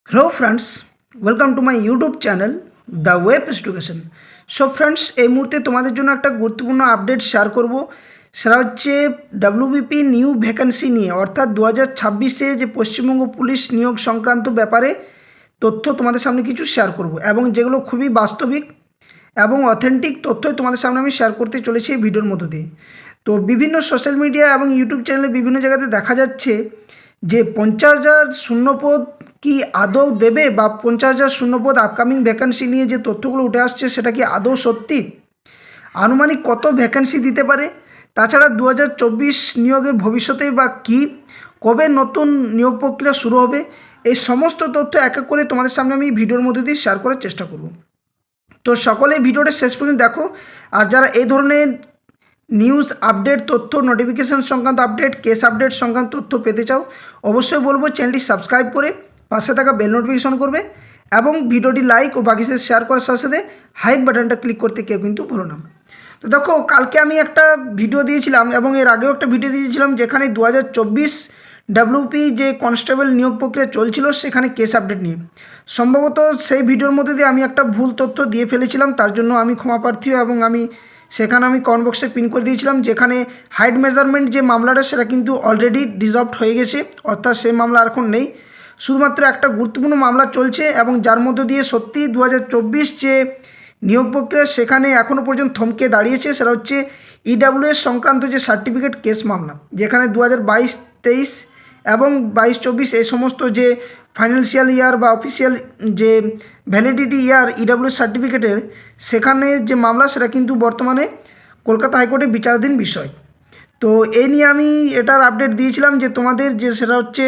Hello friends, welcome to my YouTube channel The Web Education. So friends, এই মুহূর্তে তোমাদের জন্য একটা গুরুত্বপূর্ণ আপডেট শেয়ার করব। সেটা হচ্ছে ডাব্লিউবিপি নিউ ভ্যাকেন্সি নিয়ে, অর্থাৎ 2026-এ যে পশ্চিমবঙ্গ পুলিশ নিয়োগ সংক্রান্ত ব্যাপারে তথ্য তোমাদের সামনে কিছু শেয়ার করব, এবং যেগুলো খুবই বাস্তবিক এবং অথেন্টিক তথ্যই তোমাদের সামনে আমি শেয়ার করতে চলেছি এই ভিডিওর মধ্য দিয়ে। তো বিভিন্ন সোশ্যাল মিডিয়া এবং ইউটিউব চ্যানেলে বিভিন্ন জায়গাতে দেখা যাচ্ছে যে 50,000 শূন্যপদ কি আদৌ দেবে, বা 50,000 শূন্যপদ আপকামিং ভ্যাকেন্সি নিয়ে যে তথ্যগুলো উঠে আসছে সেটা কি আদৌ সত্যি, আনুমানিক কত ভ্যাকেন্সি দিতে পারে, তাছাড়া 2024 নিয়োগের ভবিষ্যতে বা কী, কবে নতুন নিয়োগ প্রক্রিয়া শুরু হবে, এই সমস্ত তথ্য এক এক করে তোমাদের সামনে আমি ভিডিওর মধ্যে দিয়ে শেয়ার করার চেষ্টা করব। তো সকলে ভিডিওটা শেষ পর্যন্ত দেখো। আর যারা এই ধরনের নিউজ আপডেট, তথ্য, নোটিফিকেশান সংক্রান্ত আপডেট, কেস আপডেট সংক্রান্ত তথ্য পেতে চাও, অবশ্যই বলবো চ্যানেলটি সাবস্ক্রাইব করে পাশে থাকা বেল নোটিফিকেশন করবে, এবং ভিডিওটি লাইক ও বাকি সাথে শেয়ার করার সাথে সাথে হাইপ বাটনটা ক্লিক করতে কেউ কিন্তু ভুলো না। তো দেখো, কালকে আমি একটা ভিডিও দিয়েছিলাম এবং এর আগেও একটা ভিডিও দিয়েছিলাম যেখানে 2024 ডাব্লিউপি যে কনস্টেবল নিয়োগ প্রক্রিয়া চলছিল সেখানে কেস আপডেট নিয়ে। সম্ভবত সেই ভিডিওর মধ্যে দিয়ে আমি একটা ভুল তথ্য দিয়ে ফেলেছিলাম, তার জন্য আমি ক্ষমাপ্রার্থী, এবং সেখানে আমি কমেন্ট বক্সে পিন করে দিয়েছিলাম যেখানে হাইট মেজারমেন্ট যে মামলাটা সেটা কিন্তু অলরেডি ডিজলভড হয়ে গেছে, অর্থাৎ সেই মামলা এখন নেই। শুধুমাত্র একটা গুরুত্বপূর্ণ মামলা চলছে, এবং যার মধ্য দিয়ে সত্যি 2024 যে নিয়োগ প্রক্রিয়া সেখানে এখনও পর্যন্ত থমকে দাঁড়িয়েছে। সেটা হচ্ছে ইডাব্লিউএস সংক্রান্ত যে সার্টিফিকেট কেস মামলা, যেখানে 2022-23 এবং 22-24 এই সমস্ত যে ফাইন্যান্সিয়াল ইয়ার বা অফিসিয়াল যে ভ্যালিডিটি ইয়ার ইডাব্লিউএস সার্টিফিকেটের, সেখানে যে মামলা সেটা কিন্তু বর্তমানে কলকাতা হাইকোর্টে বিচারাধীন বিষয়। তো এই নিয়ে আমি এটার আপডেট দিয়েছিলাম যে তোমাদের যে সেটা হচ্ছে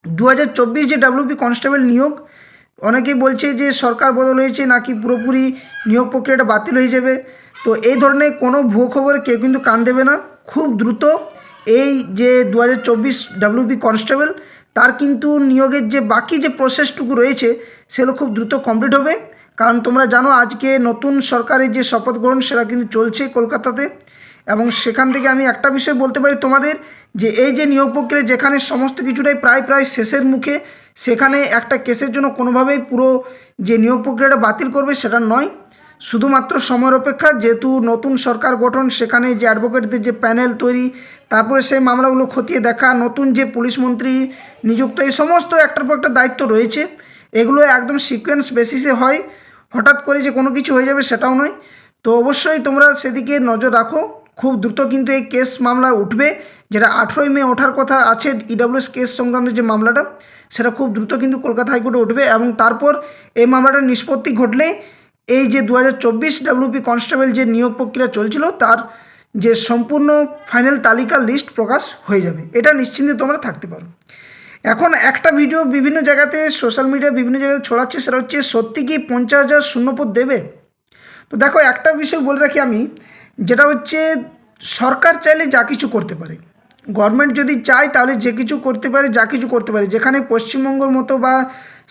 2024 যে ডাব্লিউপি কনস্টেবল নিয়োগ, অনেকেই বলছে যে সরকার বদল হয়েছে নাকি পুরোপুরি নিয়োগ প্রক্রিয়াটা বাতিল হয়ে যাবে। তো এই ধরনের কোনো ভুয়ো খবরে কেউ কিন্তু কান দেবে না। খুব দ্রুত এই যে 2024 ডাব্লিউপি কনস্টেবল, তার কিন্তু নিয়োগের যে বাকি যে প্রসেসটুকু রয়েছে সেগুলো খুব দ্রুত কমপ্লিট হবে। কারণ তোমরা জানো আজকে নতুন সরকারের যে শপথ গ্রহণ সেটা কিন্তু চলছে কলকাতাতে, এবং সেখান থেকে আমি একটা বিষয় বলতে পারি তোমাদের, যে এই যে নিয়োগ প্রক্রিয়া যেখানে সমস্ত কিছুটাই প্রায় শেষের মুখে, সেখানে একটা কেসের জন্য কোনোভাবেই পুরো যে নিয়োগ প্রক্রিয়াটা বাতিল করবে সেটা নয়, শুধুমাত্র সময়ের অপেক্ষা। যেহেতু নতুন সরকার গঠন, সেখানে যে অ্যাডভোকেটদের যে প্যানেল তৈরি, তারপরে সেই মামলাগুলো খতিয়ে দেখা, নতুন যে পুলিশ মন্ত্রী নিযুক্ত, এই সমস্ত একটার পর একটা দায়িত্ব রয়েছে। এগুলো একদম সিকোয়েন্স বেসিসে হয়, হঠাৎ করে যে কোনো কিছু হয়ে যাবে সেটাও নয়। তো অবশ্যই তোমরা সেদিকে নজর রাখো। খুব দ্রুত কিন্তু এই কেস মামলা উঠবে, যেটা 18 মে ওঠার কথা আছে। ইডাব্লিউএস কেস সংক্রান্ত যে মামলাটা সেটা খুব দ্রুত কিন্তু কলকাতা হাইকোর্টে উঠবে, এবং তারপর এই মামলাটার নিষ্পত্তি ঘটলে এই যে 2024 ডাব্লিউপি কনস্টেবল যে নিয়োগ প্রক্রিয়া চলছিল তার যে সম্পূর্ণ ফাইনাল তালিকা লিস্ট প্রকাশ হয়ে যাবে, এটা নিশ্চিন্তে তোমরা থাকতে পারো। এখন একটা ভিডিও বিভিন্ন জায়গাতে সোশ্যাল মিডিয়া বিভিন্ন জায়গায় ছড়াচ্ছে, সেটা হচ্ছে সত্যি কি 50,000 শূন্যপদ দেবে। তো দেখো, একটা বিষয় বলে রাখি আমি, যেটা হচ্ছে সরকার চাইলে যা কিছু করতে পারে, গভর্নমেন্ট যদি চায় তাহলে যে কিছু করতে পারে, যা কিছু করতে পারে। যেখানে পশ্চিমবঙ্গের মতো বা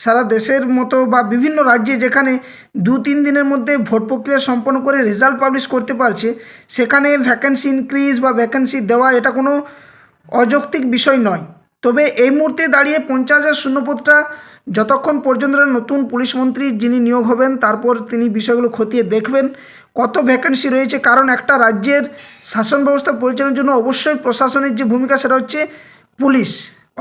সারা দেশের মতো বা বিভিন্ন রাজ্যে যেখানে 2-3 দিনের মধ্যে ভোট প্রক্রিয়া সম্পন্ন করে রেজাল্ট পাবলিশ করতে পারছে, সেখানে ভ্যাকেন্সি ইনক্রিজ বা ভ্যাকেন্সি দেওয়া এটা কোনো অযৌক্তিক বিষয় নয়। তবে এই মুহূর্তে দাঁড়িয়ে 50,000 শূন্যপদটা যতক্ষণ পর্যন্ত নতুন পুলিশ মন্ত্রী যিনি নিয়োগ হবেন তারপর তিনি বিষয়গুলো খতিয়ে দেখবেন কত ভ্যাকেন্সি রয়েছে। কারণ একটা রাজ্যের শাসন ব্যবস্থা পরিচালনার জন্য অবশ্যই প্রশাসনের যে ভূমিকা সেটা হচ্ছে পুলিশ,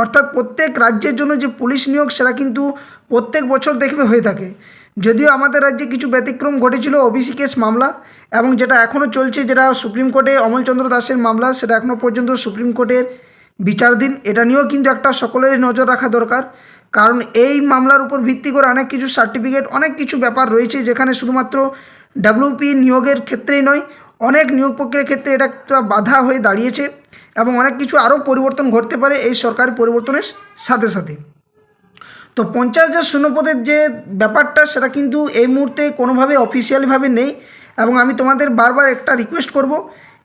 অর্থাৎ প্রত্যেক রাজ্যের জন্য যে পুলিশ নিয়োগ সেটা কিন্তু প্রত্যেক বছর দেখবে হয়ে থাকে। যদিও আমাদের রাজ্যে কিছু ব্যতিক্রম ঘটেছিল, ওবিসি কেস মামলা, এবং যেটা এখনও চলছে, যেটা সুপ্রিম কোর্টে অমলচন্দ্র দাসের মামলা, সেটা এখনও পর্যন্ত সুপ্রিম কোর্টের বিচারাধীন। এটা নিয়েও কিন্তু একটা সকলেরই নজর রাখা দরকার, কারণ এই মামলার উপর ভিত্তি করে অনেক কিছু সার্টিফিকেট, অনেক কিছু ব্যাপার রয়েছে যেখানে শুধুমাত্র ডাব্লিউপি নিয়োগের ক্ষেত্রেই নয়, অনেক নিয়োগ প্রক্রিয়ার ক্ষেত্রে এটা একটা বাধা হয়ে দাঁড়িয়েছে, এবং অনেক কিছু আরও পরিবর্তন ঘটতে পারে এই সরকারি পরিবর্তনের সাথে সাথে। তো 50,000 শূন্যপদের যে ব্যাপারটা সেটা কিন্তু এই মুহূর্তে কোনোভাবে অফিসিয়ালিভাবে নেই, এবং আমি তোমাদের বারবার একটা রিকোয়েস্ট করব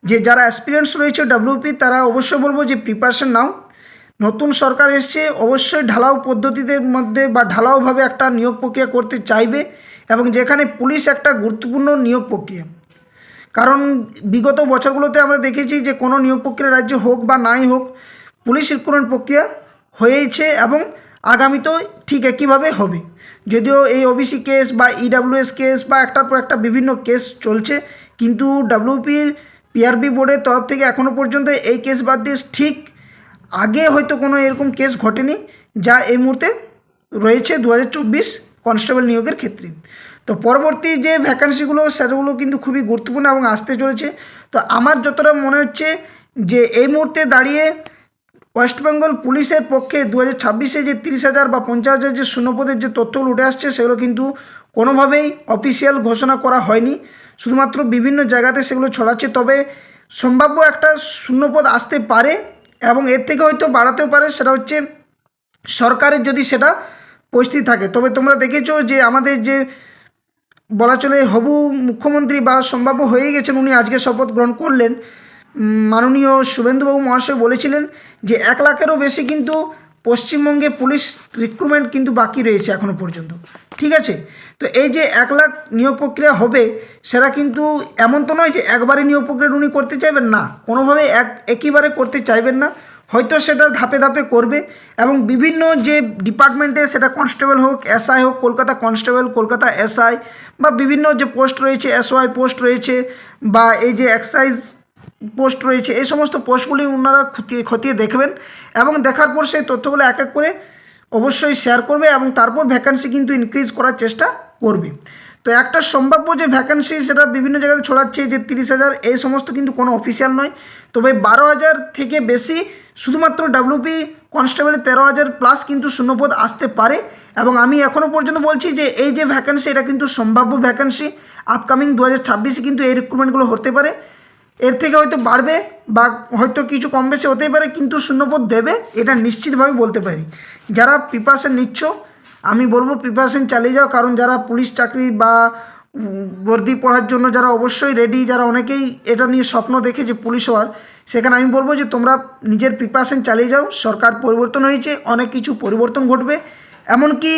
যে যারা অ্যাসপিরেন্টস রয়েছে ডাব্লিউপি, তারা অবশ্যই বলবো যে প্রিপারেশন নাও। নতুন সরকার এসছে, অবশ্যই ঢালাও পদ্ধতিদের মধ্যে বা ঢালাওভাবে একটা নিয়োগ প্রক্রিয়া করতে চাইবে, এবং যেখানে পুলিশ একটা গুরুত্বপূর্ণ নিয়োগ প্রক্রিয়া। কারণ বিগত বছরগুলোতে আমরা দেখেছি যে কোনো নিয়োগ প্রক্রিয়া রাজ্যে হোক বা নাই হোক, পুলিশ রিক্রুটমেন্ট প্রক্রিয়া হয়েছে, এবং আগামীতেও ঠিক একইভাবে হবে। যদিও এই ওবিসি কেস বা ইডাব্লিউএস কেস বা একটার পর একটা বিভিন্ন কেস চলছে, কিন্তু ডাব্লিউপির পিআরবি বোর্ডের তরফ থেকে এখনও পর্যন্ত এই কেস বাদ দিয়ে ঠিক আগে হয়তো কোনো এরকম কেস ঘটেনি যা এই মুহূর্তে রয়েছে 2024 কনস্টেবল নিয়োগের ক্ষেত্রে। তো পরবর্তী যে ভ্যাকান্সিগুলো সেগুলো কিন্তু খুবই গুরুত্বপূর্ণ এবং আসতে চলেছে। তো আমার যতটা মনে হচ্ছে যে এই মুহূর্তে দাঁড়িয়ে ওয়েস্ট বেঙ্গল পুলিশের পক্ষে 2026-এ যে 30,000 বা 50,000 যে শূন্যপদের যে তথ্যগুলো উঠে আসছে সেগুলো কিন্তু কোনোভাবেই অফিসিয়াল ঘোষণা করা হয়নি, শুধুমাত্র বিভিন্ন জায়গাতে সেগুলো ছড়াচ্ছে। তবে সম্ভাব্য একটা শূন্যপদ আসতে পারে এবং এর থেকে হয়তো বাড়াতেও পারে, সেটা হচ্ছে সরকারের যদি সেটা পরিস্থিতি থাকে। তবে তোমরা দেখেছো যে আমাদের যে বলা চলে হবু মুখ্যমন্ত্রী বা সম্ভাব্য হয়ে গেছেন, উনি আজকে শপথ গ্রহণ করলেন। মাননীয় শুভেন্দুবাবু মহাশয় বলেছিলেন যে 1 লাখেরও বেশি কিন্তু পশ্চিমবঙ্গে পুলিশ রিক্রুটমেন্ট কিন্তু বাকি রয়েছে এখনও পর্যন্ত, ঠিক আছে। তো এই যে 1 লাখ নিয়োগ প্রক্রিয়া হবে, সেটা কিন্তু এমন তো নয় যে একবারে নিয়োগ প্রক্রিয়া উনি করতে চাইবেন না, কোনোভাবে একইবারে করতে চাইবেন না, হয়তো সেটা ধাপে ধাপে করবে। এবং বিভিন্ন যে ডিপার্টমেন্টে, সেটা কনস্টেবল হোক, এসআই হোক, কলকাতা কনস্টেবল, কলকাতা এসআই বা বিভিন্ন যে পোস্ট রয়েছে, এসওয়াই পোস্ট রয়েছে বা এই যে এক্সাইজ পোস্ট রয়েছে, এই সমস্ত পোস্টগুলি ওনারা খতিয়ে দেখবেন এবং দেখার পর সেই তথ্যগুলো এক এক করে অবশ্যই শেয়ার করবে এবং তারপর ভ্যাকান্সি কিন্তু ইনক্রিজ করার চেষ্টা করবে। তো একটা সম্ভাব্য যে ভ্যাকান্সি সেটা বিভিন্ন জায়গায় ছড়াচ্ছে যে 30,000, এই সমস্ত কিন্তু কোনো অফিসিয়াল নয়। তবে 12,000 থেকে বেশি শুধুমাত্র ডাব্লিউপি কনস্টেবলের 13,000 প্লাস কিন্তু শূন্যপদ আসতে পারে। এবং আমি এখনও পর্যন্ত বলছি যে এই যে ভ্যাকান্সি এটা কিন্তু সম্ভাব্য ভ্যাকান্সি, আপকামিং 2026-এ কিন্তু এই রিক্রুটমেন্টগুলো হতে পারে, এর থেকে হয়তো বাড়বে বা হয়তো কিছু কম বেশি হতেই পারে, কিন্তু শূন্যপদ দেবে এটা নিশ্চিতভাবে বলতে পারি। যারা প্রিপারেশন নিচ্ছ আমি বলবো প্রিপারেশন চালিয়ে যাও, কারণ যারা পুলিশ চাকরি বা বর্দি পড়ার জন্য যারা অবশ্যই রেডি, যারা অনেকেই এটা নিয়ে স্বপ্ন দেখে যে পুলিশ হওয়ার, সেখানে আমি বলবো যে তোমরা নিজের প্রিপারেশন চালিয়ে যাও। সরকার পরিবর্তন হয়েছে, অনেক কিছু পরিবর্তন ঘটবে, এমনকি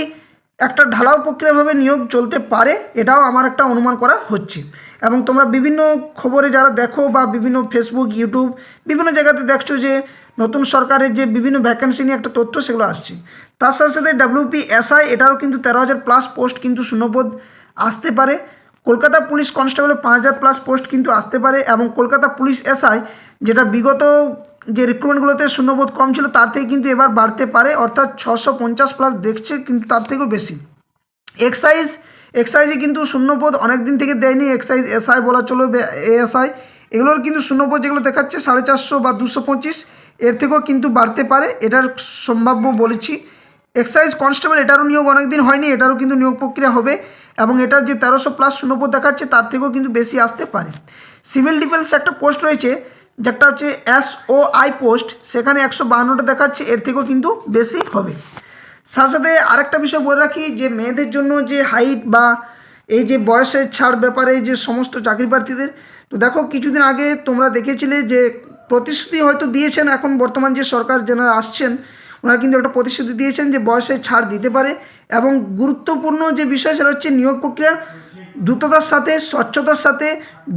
একটা ঢালাও প্রক্রিয়াভাবে নিয়োগ চলতে পারে, এটাও আমার একটা অনুমান করা হচ্ছে। এবং তোমরা বিভিন্ন খবরে যারা দেখো বা বিভিন্ন ফেসবুক, ইউটিউব বিভিন্ন জায়গাতে দেখছো যে নতুন সরকারের যে বিভিন্ন ভ্যাকেন্সি নিয়ে একটা তথ্য সেগুলো আসছে। তার সাথে সাথে ডাব্লিউপি এসআই এটারও কিন্তু 13,000 প্লাস পোস্ট কিন্তু শূন্যপদ আসতে পারে। কলকাতা পুলিশ কনস্টেবলের 5,000 প্লাস পোস্ট কিন্তু আসতে পারে। এবং কলকাতা পুলিশ এসআই যেটা বিগত যে রিক্রুটমেন্টগুলোতে শূন্যপদ কম ছিল তার থেকে কিন্তু এবার বাড়তে পারে, অর্থাৎ 650 প্লাস দেখছে, কিন্তু তার থেকেও বেশি। এক্সাইজে কিন্তু শূন্যপদ অনেক দিন থেকে দেয়নি, এক্সাইজ এসআই বলা চলো, এএসআই, এগুলোর কিন্তু শূন্যপদ যেগুলো দেখাচ্ছে 450 বা 225, এর থেকেও কিন্তু বাড়তে পারে, এটার সম্ভাব্য বলেছি। এক্সাইজ কনস্টেবল এটারও নিয়োগ অনেক দিন হয়নি, এটারও কিন্তু নিয়োগ প্রক্রিয়া হবে এবং এটার যে 1300 প্লাস শূন্যপদ দেখাচ্ছে তার থেকেও কিন্তু বেশি আসতে পারে। সিভিল ডিফেন্স একটা পোস্ট রয়েছে যেটা হচ্ছে এসওআই পোস্ট, সেখানে 152টা দেখাচ্ছে, এর থেকেও কিন্তু বেশি হবে। সাথে সাথে আরেকটা বিষয় বলে রাখি যে মেয়েদের জন্য যে হাইট বা এই যে বয়সের ছাড় ব্যাপারে যে সমস্ত চাকরি প্রার্থীদের, তো দেখো কিছুদিন আগে তোমরা দেখেছিলে যে প্রতিশ্রুতি হয়তো দিয়েছেন, এখন বর্তমান যে সরকার যারা আসছেন ওনারা কিন্তু একটা প্রতিশ্রুতি দিয়েছেন যে বয়সের ছাড় দিতে পারে। এবং গুরুত্বপূর্ণ যে বিষয় সেটা হচ্ছে নিয়োগ প্রক্রিয়া দ্রুততার সাথে, স্বচ্ছতার সাথে,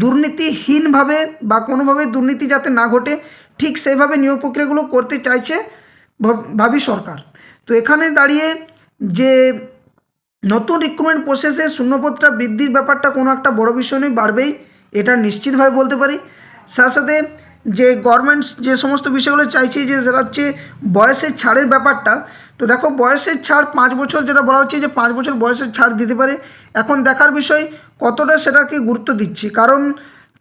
দুর্নীতিহীনভাবে বা কোনোভাবে দুর্নীতি যাতে না ঘটে ঠিক সেইভাবে নিয়োগ প্রক্রিয়াগুলো করতে চাইছে ভাবি সরকার। তো এখানে দাঁড়িয়ে যে নতুন রিক্রুটমেন্ট প্রসেসে শূন্যপদটা বৃদ্ধির ব্যাপারটা কোনো একটা বড় বিষয় নয়, বাড়বেই, এটা নিশ্চিতভাবে বলতে পারি। সাথে সাথে যে গভর্নমেন্ট যে সমস্ত বিষয়গুলো চাইছে যে সেটা হচ্ছে বয়সের ছাড়ের ব্যাপারটা। তো দেখো বয়সের ছাড় 5 বছর যেটা বলা হচ্ছে যে 5 বছর বয়সের ছাড় দিতে পারে। এখন দেখার বিষয় কতটা সেটাকে গুরুত্ব দিচ্ছি, কারণ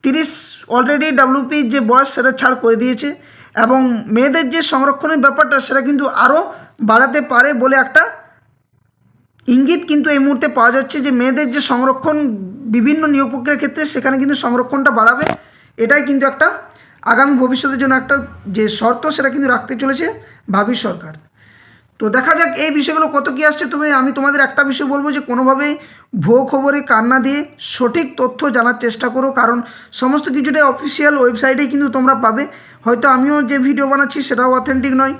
30 অলরেডি ডাব্লিউপি যে বয়স সেটা ছাড় করে দিয়েছে এবং মেয়েদের যে সংরক্ষণের ব্যাপারটা সেটা কিন্তু আরও বাড়াতে পারে বলে একটা ইঙ্গিত কিন্তু এই মুহূর্তে পাওয়া যাচ্ছে যে মেয়েদের যে সংরক্ষণ বিভিন্ন নিয়োগ প্রক্রিয়ার ক্ষেত্রে সেখানে কিন্তু সংরক্ষণটা বাড়াবে। এটাই কিন্তু একটা আগামী ভবিষ্যতের জন্য একটা যে শর্ত সেটা কিন্তু রাখতে চলেছে ভাবি সরকার। তো দেখা যাক এই বিষয়গুলো কত কী আসছে। তবে আমি তোমাদের একটা বিষয় বলবো যে কোনোভাবেই ভুয়ো খবরে কান না দিয়ে সঠিক তথ্য জানার চেষ্টা করো, কারণ সমস্ত কিছুটাই অফিসিয়াল ওয়েবসাইটেই কিন্তু তোমরা পাবে। হয়তো আমিও যে ভিডিও বানাচ্ছি সেটাও অথেন্টিক নয়,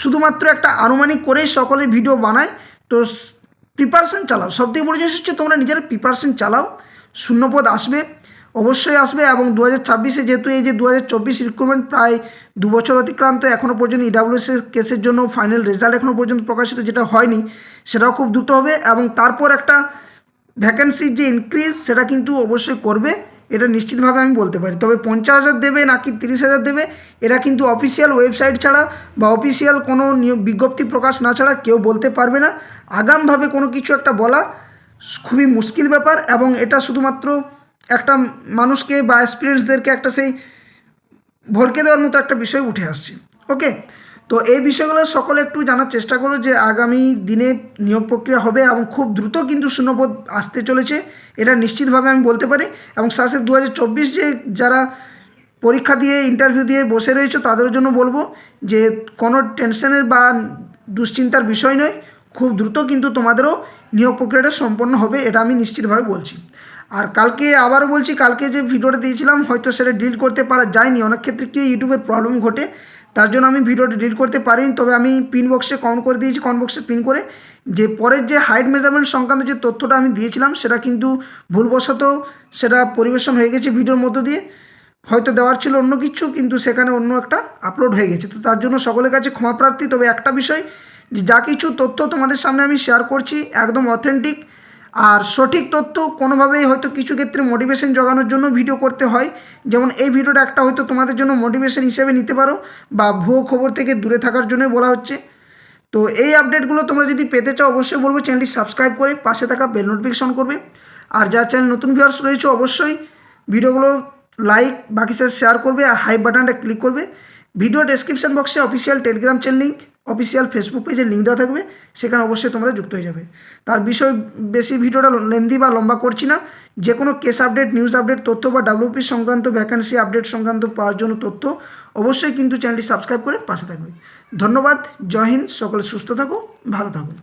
শুধুমাত্র একটা আনুমানিক করেই সকলে ভিডিও বানায়। তো প্রিপারেশন চালাও, সবথেকে বড় জিনিস হচ্ছে তোমরা নিজেরা প্রিপারেশন চালাও, শূন্যপদ আসবে, অবশ্যই আসবে। এবং 2026-এ যেহেতু এই যে 2024 রিক্রুটমেন্ট প্রায় 2 বছর অতিক্রান্ত, এখনও পর্যন্ত ইডাব্লিউএস কেসের জন্য ফাইনাল রেজাল্ট এখনও পর্যন্ত প্রকাশিত যেটা হয়নি, সেটাও খুব দ্রুত হবে। এবং তারপর একটা ভ্যাকেন্সির যে ইনক্রিজ সেটা কিন্তু অবশ্যই করবে, এটা নিশ্চিতভাবে আমি বলতে পারি। তবে 50,000 দেবে নাকি 30,000 দেবে, এটা কিন্তু অফিসিয়াল ওয়েবসাইট ছাড়া বা অফিসিয়াল কোনো বিজ্ঞপ্তি প্রকাশ না ছাড়া কেউ বলতে পারবে না। আগামভাবে কোনো কিছু একটা বলা খুবই মুশকিল ব্যাপার, এবং এটা শুধুমাত্র একটা মানুষকে বা এক্সপিরিয়েন্সদেরকে একটা সেই ভড়কে দেওয়ার মতো একটা বিষয় উঠে আসছে। ওকে, তো এই বিষয়গুলো সকলে একটু জানার চেষ্টা করো যে আগামী দিনে নিয়োগ প্রক্রিয়া হবে এবং খুব দ্রুত কিন্তু শূন্যপদ আসতে চলেছে, এটা নিশ্চিতভাবে আমি বলতে পারি। এবং সাথে 2024 যে যারা পরীক্ষা দিয়ে ইন্টারভিউ দিয়ে বসে রয়েছে তাদের জন্য বলবো যে কোনো টেনশনের বা দুশ্চিন্তার বিষয় নয়, খুব দ্রুত কিন্তু তোমাদেরও নিয়োগ প্রক্রিয়াটা সম্পন্ন হবে, এটা আমি নিশ্চিতভাবে বলছি। আর কালকে আবারও বলছি, কালকে যে ভিডিওটা দিয়েছিলাম হয়তো সেটা ডিলিট করতে পারা যায়নি, অনেক ক্ষেত্রে কি ইউটিউবের প্রবলেম ঘটে, তার জন্য আমি ভিডিওটা ডিলিট করতে পারিনি। তবে আমি পিন বক্সে কমেন্ট করে দিয়েছি, কমেন্ট বক্সে পিন করে, যে পরের যে হাইট মেজারমেন্ট সংক্রান্ত যে তথ্যটা আমি দিয়েছিলাম সেটা কিন্তু ভুলবশত সেটা পরিবেশন হয়ে গেছে ভিডিওর মধ্য দিয়ে, হয়তো দেওয়ার ছিল অন্য কিছু, কিন্তু সেখানে অন্য একটা আপলোড হয়ে গেছে। তো তার জন্য সকলের কাছে ক্ষমা প্রার্থী। তবে একটা বিষয়, যে যা কিছু তথ্য তোমাদের সামনে আমি শেয়ার করছি একদম অথেন্টিক আর সঠিক তথ্য। কোনোভাবেই হয়তো কিছু ক্ষেত্রে মোটিভেশন জোগানোর জন্য ভিডিও করতে হয়, যেমন এই ভিডিওটা একটা হয়তো তোমাদের জন্য মোটিভেশন হিসেবে নিতে পারো, বা ভুয়ো খবর থেকে দূরে থাকার জন্যই বলা হচ্ছে। তো এই আপডেটগুলো তোমরা যদি পেতে চাও অবশ্যই বলবো চ্যানেলটি সাবস্ক্রাইব করে পাশে থাকা বেল নোটিফিকেশন করবে। আর যারা চ্যানেল নতুন ভিউয়ার্স রয়েছে অবশ্যই ভিডিওগুলো লাইক বাকি সাথে শেয়ার করবে আর হাই বাটনটা ক্লিক করবে। ভিডিও ডেসক্রিপশন বক্সে official Telegram channel link, official Facebook পেজের লিঙ্ক দেওয়া থাকবে, সেখানে অবশ্যই তোমরা যুক্ত হয়ে যাবে। তার বিষয় বেশি ভিডিওটা লেন্দি বা লম্বা করছি না। যে কোনো কেস আপডেট, নিউজ আপডেট, তথ্য বা ডাব্লিউপি সংক্রান্ত ভ্যাকেন্সি আপডেট সংক্রান্ত পাওয়ার জন্য তথ্য অবশ্যই কিন্তু চ্যানেলটি সাবস্ক্রাইব করে পাশে থাকবে। ধন্যবাদ, জয় হিন্দ, সকলে সুস্থ থাকো, ভালো থাকো।